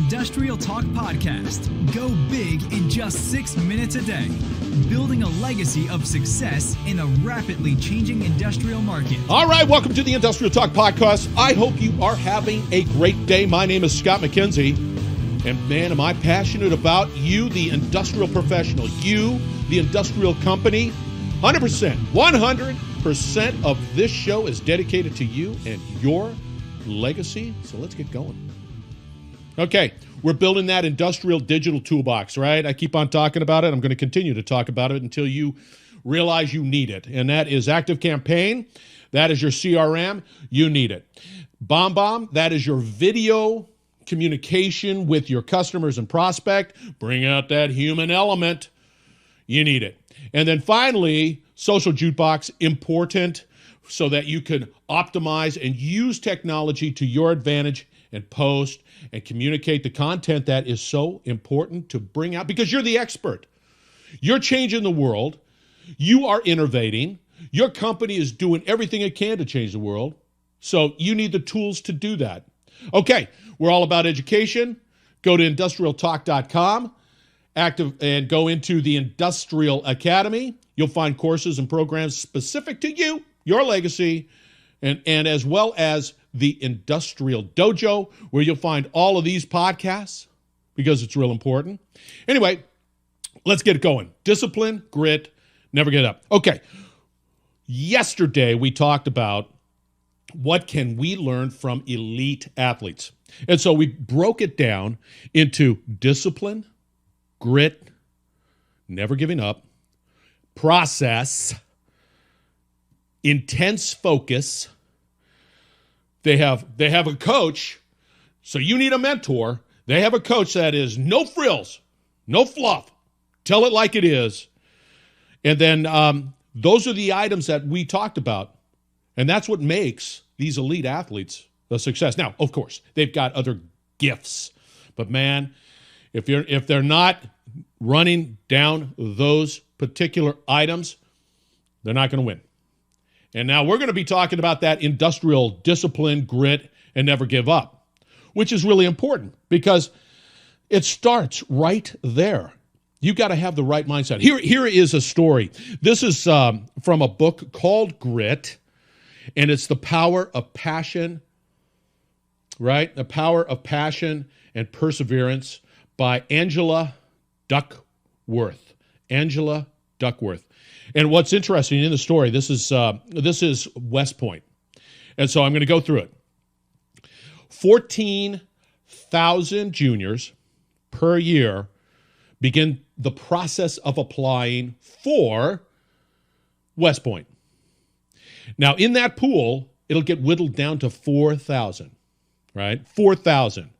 Industrial Talk Podcast. Go big in just 6 minutes a day. Building a legacy of success in a rapidly changing industrial market. All right, welcome to the Industrial Talk Podcast. I hope you are having a great day. My name is Scott McKenzie. And man, am I passionate about you, the industrial professional, you, the industrial company. 100% of this show is dedicated to you and your legacy. So let's get going. Okay, we're building that industrial digital toolbox, right? I keep on talking about it. I'm going to continue to talk about it until you realize you need it. And that is ActiveCampaign. That is your CRM. You need it. BombBomb, that is your video communication with your customers and prospect. Bring out that human element. You need it. And then finally, Social Jukebox, important so that you can optimize and use technology to your advantage and post and communicate the content that is so important to bring out because you're the expert. You're changing the world. You are innovating. Your company is doing everything it can to change the world. So you need the tools to do that. Okay, we're all about education. Go to industrialtalk.com and go into the Industrial Academy. You'll find courses and programs specific to you, your legacy, and as well as the Industrial Dojo, where you'll find all of these podcasts because it's real important. Anyway, let's get it going. Discipline, grit, never get up. Okay, yesterday we talked about what can we learn from elite athletes. And so we broke it down into discipline, grit, never giving up, process, intense focus. They have a coach, so you need a mentor. They have a coach that is no frills, no fluff. Tell it like it is. And then those are the items that we talked about. And that's what makes these elite athletes a success. Now, of course, they've got other gifts. But man, if they're not running down those particular items, they're not going to win. And now we're going to be talking about that industrial discipline, grit, and never give up, which is really important because it starts right there. You got to have the right mindset. Here is a story. This is from a book called Grit, and it's The Power of Passion, right? The Power of Passion and Perseverance by Angela Duckworth. Angela Duckworth. And what's interesting in the story, this is West Point. And so I'm going to go through it. 14,000 juniors per year begin the process of applying for West Point. Now, in that pool, it'll get whittled down to 4,000, right? 4,000.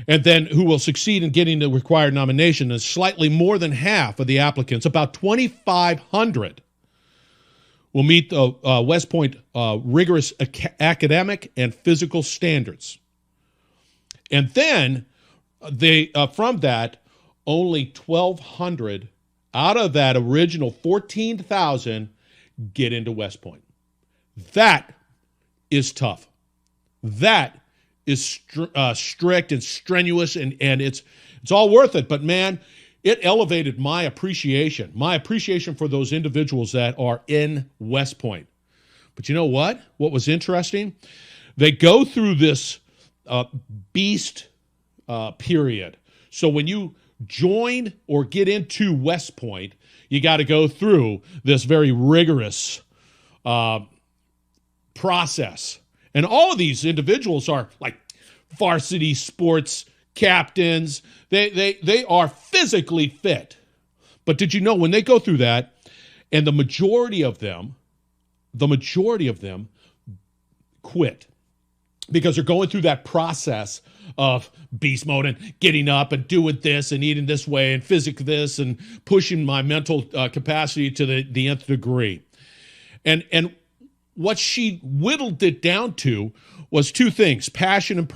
And then who will succeed in getting the required nomination is slightly more than half of the applicants, about 2,500, will meet the West Point rigorous academic and physical standards. And then from that, only 1,200 out of that original 14,000 get into West Point. That is tough. That is strict and strenuous, and it's all worth it. But man, it elevated my appreciation for those individuals that are in West Point. But you know what? What was interesting? They go through this beast period. So when you join or get into West Point, you got to go through this very rigorous process. And all of these individuals are like varsity sports captains. They are physically fit. But did you know when they go through that, and the majority of them quit because they're going through that process of beast mode and getting up and doing this and eating this way and physical this and pushing my mental capacity to the nth degree. And what she whittled it down to was two things: passion and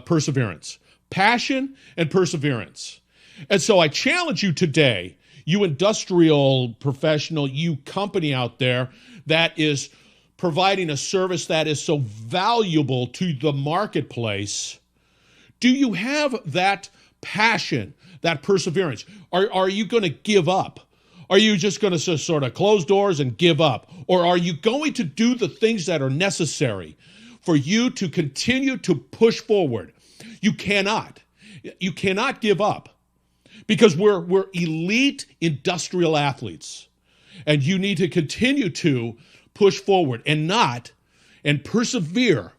perseverance. Passion and perseverance. And so I challenge you today, you industrial professional, you company out there that is providing a service that is so valuable to the marketplace. Do you have that passion, that perseverance? Are you going to give up? Are you just going to sort of close doors and give up? Or are you going to do the things that are necessary for you to continue to push forward? You cannot give up, because we're elite industrial athletes, and you need to continue to push forward and persevere.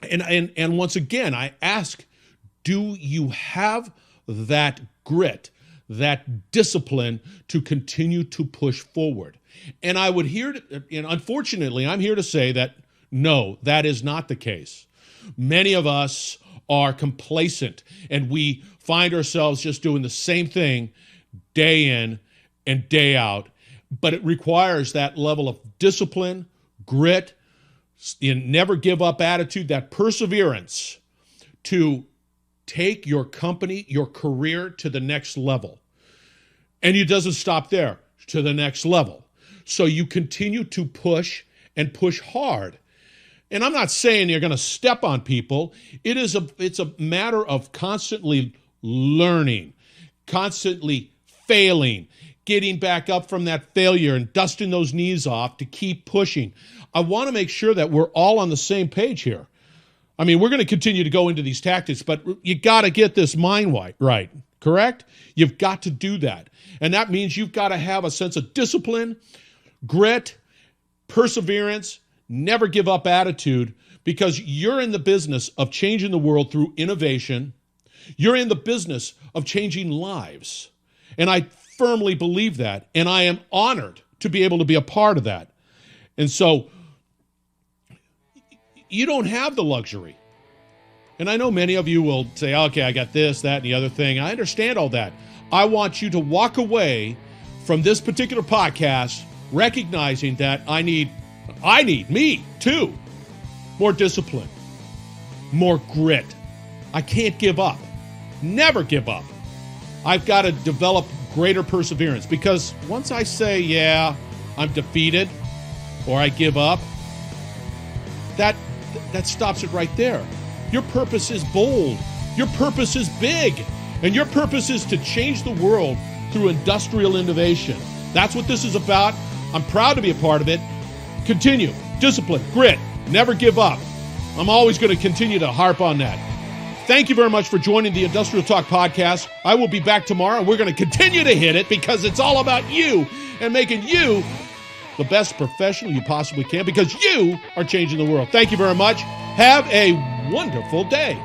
And once again, I ask, do you have that grit, that discipline to continue to push forward? And unfortunately, I'm here to say that no, that is not the case. Many of us are complacent, and we find ourselves just doing the same thing day in and day out. But it requires that level of discipline, grit, never give up attitude, that perseverance to take your company, your career to the next level. And it doesn't stop there, to the next level. So you continue to push and push hard. And I'm not saying you're going to step on people. It's a matter of constantly learning, constantly failing, getting back up from that failure and dusting those knees off to keep pushing. I want to make sure that we're all on the same page here. I mean, we're going to continue to go into these tactics, but you got to get this mind right, correct? You've got to do that. And that means you've got to have a sense of discipline, grit, perseverance, never give up attitude, because you're in the business of changing the world through innovation. You're in the business of changing lives. And I firmly believe that. And I am honored to be able to be a part of that. And so you don't have the luxury. And I know many of you will say, okay, I got this, that, and the other thing. I understand all that. I want you to walk away from this particular podcast recognizing that I need me too, more discipline, more grit. I can't give up. Never give up. I've got to develop greater perseverance, because once I say, yeah, I'm defeated or I give up, that stops it right there. Your purpose is bold. Your purpose is big. And your purpose is to change the world through industrial innovation. That's what this is about. I'm proud to be a part of it. Continue. Discipline, grit, never give up. I'm always going to continue to harp on that. Thank you very much for joining the Industrial Talk podcast. I will be back tomorrow, and we're going to continue to hit it, because it's all about you and making you the best professional you possibly can, because you are changing the world. Thank you very much. Have a wonderful day.